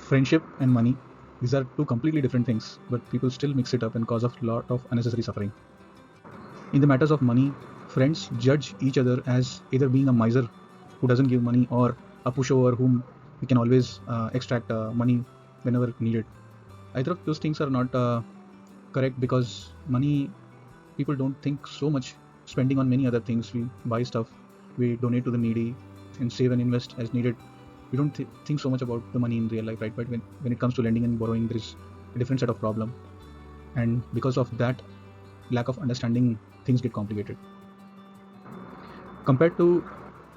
Friendship and money, these are two completely different things, but people still mix it up and cause a lot of unnecessary suffering. In the matters of money, friends judge each other as either being a miser who doesn't give money or a pushover whom we can always extract money whenever needed. Either of those things are not correct, because money, people don't think so much spending on many other things. We buy stuff, we donate to the needy, and save and invest as needed. We don't think so much about the money in real life, right? But when it comes to lending and borrowing, there is a different set of problem, and because of that lack of understanding, things get complicated. Compared to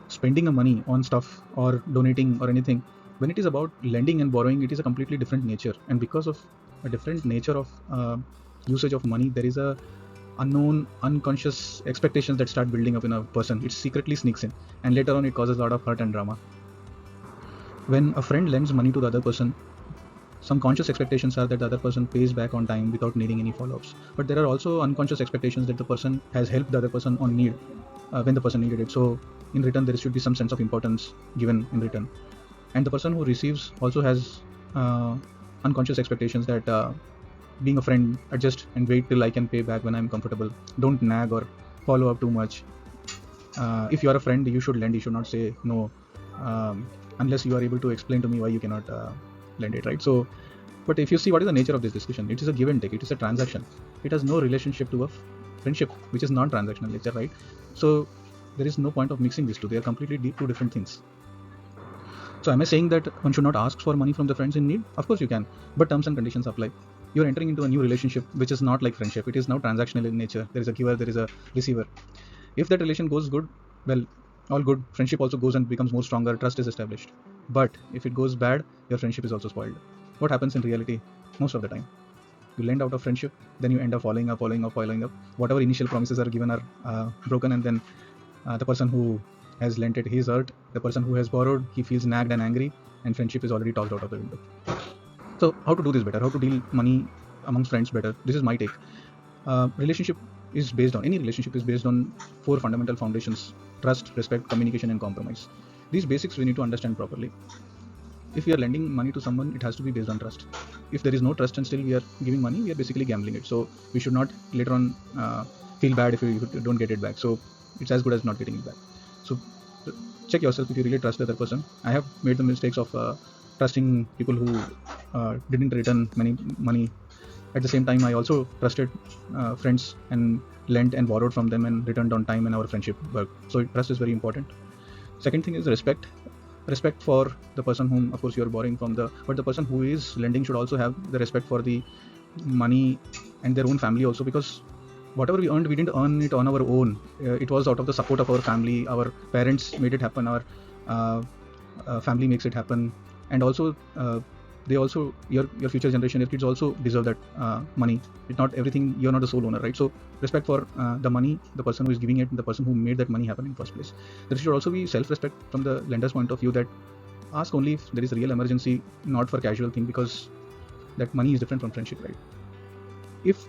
spending a money on stuff or donating or anything, when it is about lending and borrowing, it is a completely different nature. And because of a different nature of usage of money, there is a unknown unconscious expectations that start building up in a person. It secretly sneaks in, and later on it causes a lot of hurt and drama. When a friend lends money to the other person, some conscious expectations are that the other person pays back on time without needing any follow-ups. But there are also unconscious expectations that the person has helped the other person on need when the person needed it. So in return, there should be some sense of importance given in return. And the person who receives also has unconscious expectations that being a friend, adjust and wait till I can pay back when I'm comfortable. Don't nag or follow up too much. If you are a friend, you should lend. You should not say no unless you are able to explain to me why you cannot lend it, right? So, but if you see what is the nature of this discussion, it is a give and take. It is a transaction. It has no relationship to a friendship, which is non-transactional nature, right? So there is no point of mixing these two. They are completely two different things. So am I saying that one should not ask for money from the friends in need? Of course you can, but terms and conditions apply. You're entering into a new relationship which is not like friendship. It is now transactional in nature. There is a giver, there is a receiver. If that relation goes good, well, all good. Friendship also goes and becomes more stronger. Trust is established. But if it goes bad, your friendship is also spoiled. What happens in reality most of the time? You lend out of friendship, then you end up following up. Whatever initial promises are given are broken, and then the person who has lent it, he is hurt. The person who has borrowed, he feels nagged and angry, and friendship is already tossed out of the window. So how to do this better? How to deal money amongst friends better? This is my take. Any relationship is based on 4 fundamental foundations: trust, respect, communication, and compromise. These basics we need to understand properly. If we are lending money to someone, it has to be based on trust. If there is no trust and still we are giving money, we are basically gambling it. So we should not later on feel bad if you don't get it back. So it's as good as not getting it back. So check yourself if you really trust the other person. I have made the mistakes of trusting people who didn't return money. At the same time, I also trusted friends and lent and borrowed from them and returned on time, and our friendship worked. So trust is very important. Second thing is respect. Respect for the person whom, of course, you are borrowing from, but the person who is lending should also have the respect for the money and their own family also, because whatever we earned, we didn't earn it on our own. It was out of the support of our family. Our parents made it happen. Our family makes it happen, and also they also, your future generation, your kids also deserve that money. It's not everything. You're not the sole owner, right? So respect for the money, the person who is giving it, the person who made that money happen in the first place. There should also be self-respect from the lender's point of view, that ask only if there is a real emergency, not for casual thing, because that money is different from friendship, right? If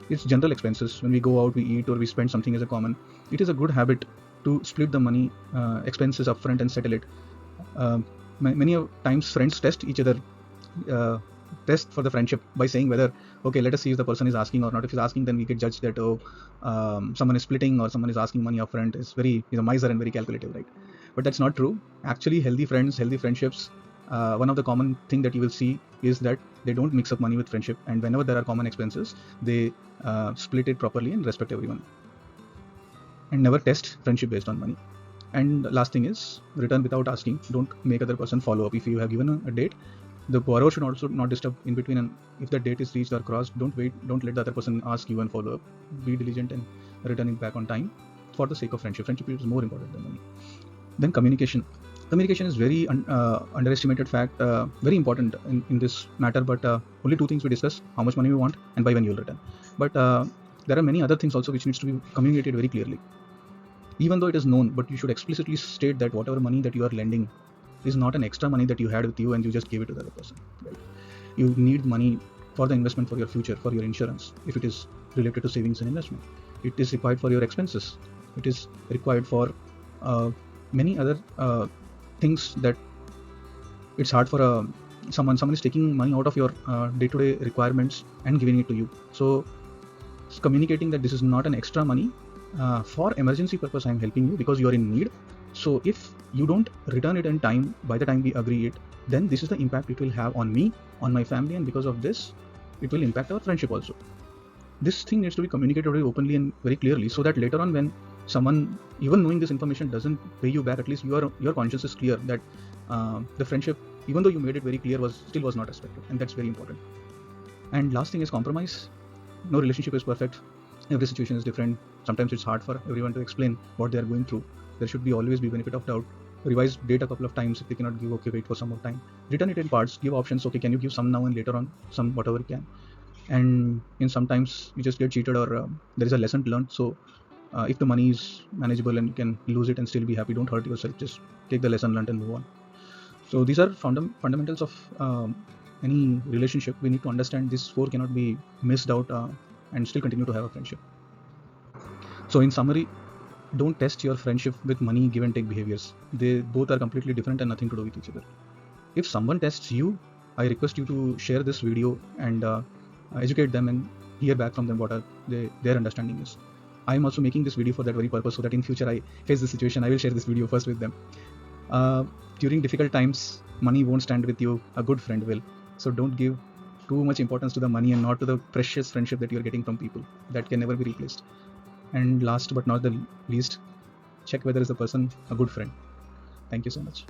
it's general expenses, when we go out, we eat, or we spend something as a common, it is a good habit to split the money expenses upfront and settle it. Many times friends test each other, test for the friendship by saying whether, okay, let us see if the person is asking or not. If he's asking, then we get judged that someone is splitting or someone is asking money upfront, is a miser and very calculative, right? But that's not true. Actually, healthy friends, healthy friendships, one of the common thing that you will see is that they don't mix up money with friendship, and whenever there are common expenses, they split it properly and respect everyone, and never test friendship based on money. And last thing is return without asking. Don't make other person follow up. If you have given a date, the borrower should also not disturb in between, and if the date is reached or crossed, don't wait. Don't let the other person ask you and follow up. Be diligent and return it back on time for the sake of friendship. Friendship is more important than money. Then communication. Communication is very underestimated fact, very important in this matter, but only 2 things we discuss: how much money we want and by when you will return. But there are many other things also which needs to be communicated very clearly. Even though it is known, but you should explicitly state that whatever money that you are lending is not an extra money that you had with you and you just gave it to the other person, right? You need money for the investment, for your future, for your insurance, if it is related to savings and investment. It is required for your expenses. It is required for many other things that it's hard for a someone is taking money out of your day-to-day requirements and giving it to you. So communicating that this is not an extra money, for emergency purpose I'm helping you because you are in need. So if you don't return it in time by the time we agree it, then this is the impact it will have on me, on my family, and because of this it will impact our friendship also. This thing needs to be communicated very openly and very clearly, so that later on when someone, even knowing this information, doesn't pay you back, at least your conscience is clear that the friendship, even though you made it very clear, was not respected, and that's very important. And last thing is compromise. No relationship is perfect. Every situation is different. Sometimes it's hard for everyone to explain what they are going through. There should be always be benefit of doubt. Revise date a couple of times. If they cannot give, okay, wait for some more time. Return it in parts. Give options. Okay, can you give some now and later on some, whatever you can. And in sometimes you just get cheated, or there is a lesson learned. So if the money is manageable and you can lose it and still be happy, don't hurt yourself. Just take the lesson learned and move on. So these are fundamentals of any relationship. We need to understand these four cannot be missed out and still continue to have a friendship. So in summary, don't test your friendship with money give and take behaviors. They both are completely different and nothing to do with each other. If someone tests you, I request you to share this video and educate them and hear back from them what are their understanding is. I am also making this video for that very purpose, so that in future I face this situation, I will share this video first with them. During difficult times, money won't stand with you, a good friend will. So don't give too much importance to the money and not to the precious friendship that you're getting from people that can never be replaced. And last but not the least, check whether is the person a good friend. Thank you so much.